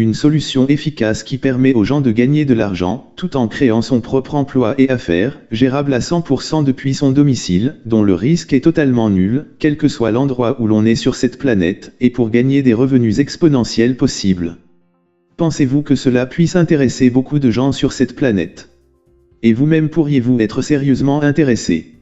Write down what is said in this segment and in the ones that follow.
Une solution efficace qui permet aux gens de gagner de l'argent, tout en créant son propre emploi et affaires, gérable à 100% depuis son domicile, dont le risque est totalement nul, quel que soit l'endroit où l'on est sur cette planète, et pour gagner des revenus exponentiels possibles. Pensez-vous que cela puisse intéresser beaucoup de gens sur cette planète? Et vous-même pourriez-vous être sérieusement intéressé?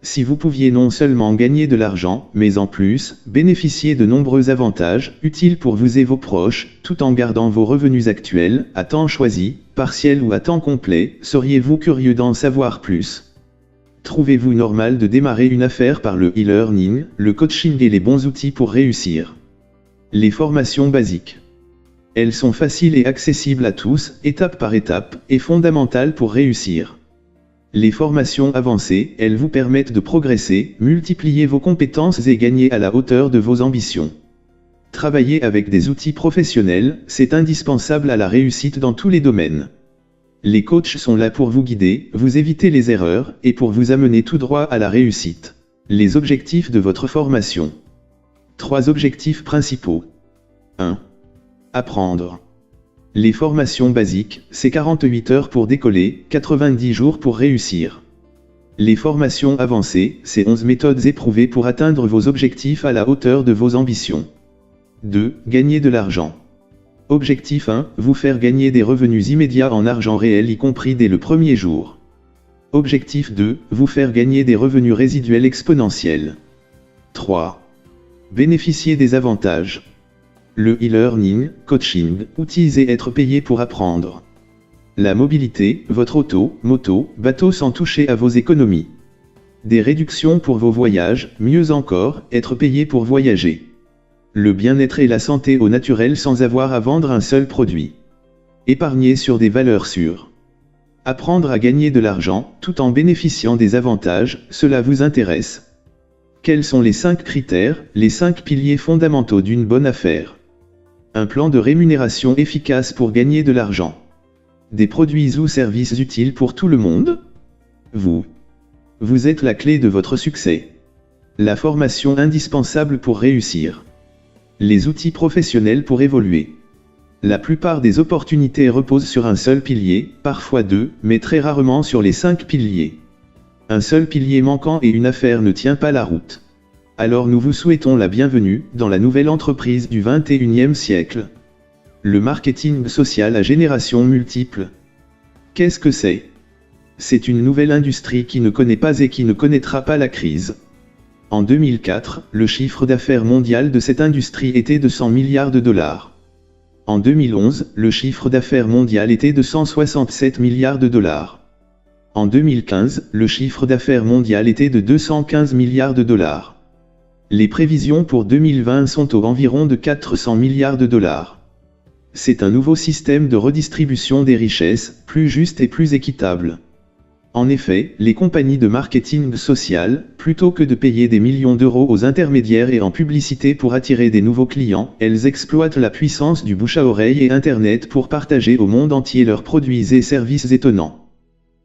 Si vous pouviez non seulement gagner de l'argent, mais en plus, bénéficier de nombreux avantages, utiles pour vous et vos proches, tout en gardant vos revenus actuels, à temps choisi, partiel ou à temps complet, seriez-vous curieux d'en savoir plus? Trouvez-vous normal de démarrer une affaire par le e-learning, le coaching et les bons outils pour réussir? Les formations basiques. Elles sont faciles et accessibles à tous, étape par étape, et fondamentales pour réussir. Les formations avancées, elles vous permettent de progresser, multiplier vos compétences et gagner à la hauteur de vos ambitions. Travailler avec des outils professionnels, c'est indispensable à la réussite dans tous les domaines. Les coachs sont là pour vous guider, vous éviter les erreurs, et pour vous amener tout droit à la réussite. Les objectifs de votre formation. 3 objectifs principaux. 1. Apprendre. Les formations basiques, c'est 48 heures pour décoller, 90 jours pour réussir. Les formations avancées, c'est 11 méthodes éprouvées pour atteindre vos objectifs à la hauteur de vos ambitions. 2. Gagner de l'argent. Objectif 1, vous faire gagner des revenus immédiats en argent réel y compris dès le premier jour. Objectif 2, vous faire gagner des revenus résiduels exponentiels. 3. Bénéficier des avantages. Le e-learning, coaching, outils et être payé pour apprendre. La mobilité, votre auto, moto, bateau sans toucher à vos économies. Des réductions pour vos voyages, mieux encore, être payé pour voyager. Le bien-être et la santé au naturel sans avoir à vendre un seul produit. Épargner sur des valeurs sûres. Apprendre à gagner de l'argent, tout en bénéficiant des avantages, cela vous intéresse? Quels sont les 5 critères, les 5 piliers fondamentaux d'une bonne affaire? Un plan de rémunération efficace pour gagner de l'argent. Des produits ou services utiles pour tout le monde? Vous êtes la clé de votre succès. La formation indispensable pour réussir. Les outils professionnels pour évoluer. La plupart des opportunités reposent sur un seul pilier, parfois 2, mais très rarement sur les 5 piliers. Un seul pilier manquant et une affaire ne tient pas la route. Alors nous vous souhaitons la bienvenue dans la nouvelle entreprise du 21e siècle. Le marketing social à génération multiple. Qu'est-ce que c'est? C'est une nouvelle industrie qui ne connaît pas et qui ne connaîtra pas la crise. En 2004, le chiffre d'affaires mondial de cette industrie était de 100 milliards de dollars. En 2011, le chiffre d'affaires mondial était de 167 milliards de dollars. En 2015, le chiffre d'affaires mondial était de 215 milliards de dollars. Les prévisions pour 2020 sont aux environs de 400 milliards de dollars. C'est un nouveau système de redistribution des richesses, plus juste et plus équitable. En effet, les compagnies de marketing social, plutôt que de payer des millions d'euros aux intermédiaires et en publicité pour attirer des nouveaux clients, elles exploitent la puissance du bouche à oreille et Internet pour partager au monde entier leurs produits et services étonnants.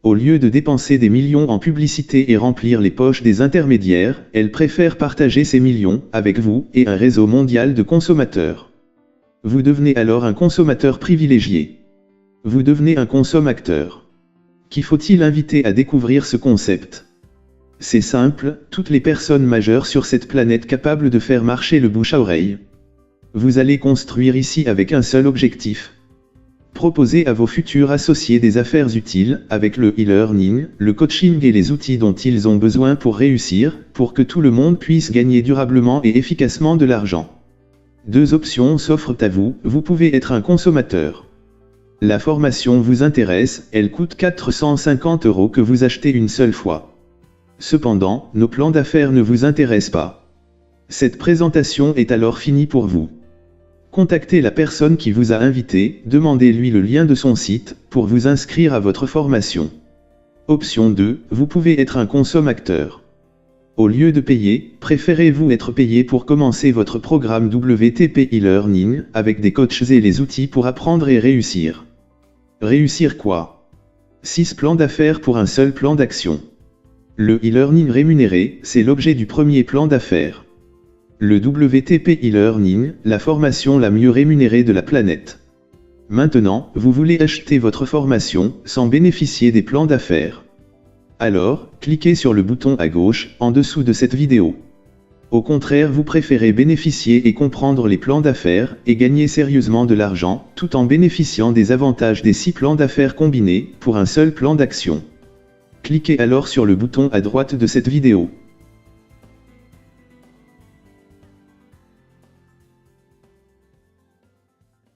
Au lieu de dépenser des millions en publicité et remplir les poches des intermédiaires, elles préfèrent partager ces millions, avec vous, et un réseau mondial de consommateurs. Vous devenez alors un consommateur privilégié. Vous devenez un consommateur. Qui faut-il inviter à découvrir ce concept? C'est simple, toutes les personnes majeures sur cette planète capables de faire marcher le bouche à oreille. Vous allez construire ici avec un seul objectif. Proposez à vos futurs associés des affaires utiles, avec le e-learning, le coaching et les outils dont ils ont besoin pour réussir, pour que tout le monde puisse gagner durablement et efficacement de l'argent. 2 options s'offrent à vous, vous pouvez être un consommateur. La formation vous intéresse, elle coûte 450 € que vous achetez une seule fois. Cependant, nos plans d'affaires ne vous intéressent pas. Cette présentation est alors finie pour vous. Contactez la personne qui vous a invité, demandez-lui le lien de son site, pour vous inscrire à votre formation. Option 2, vous pouvez être un consommateur. Au lieu de payer, préférez-vous être payé pour commencer votre programme WTP e-learning, avec des coachs et les outils pour apprendre et réussir. Réussir quoi? 6 plans d'affaires pour un seul plan d'action. Le e-learning rémunéré, c'est l'objet du premier plan d'affaires. Le WTP e-learning, la formation la mieux rémunérée de la planète. Maintenant, vous voulez acheter votre formation sans bénéficier des plans d'affaires. Alors, cliquez sur le bouton à gauche, en dessous de cette vidéo. Au contraire, vous préférez bénéficier et comprendre les plans d'affaires et gagner sérieusement de l'argent, tout en bénéficiant des avantages des 6 plans d'affaires combinés, pour un seul plan d'action. Cliquez alors sur le bouton à droite de cette vidéo.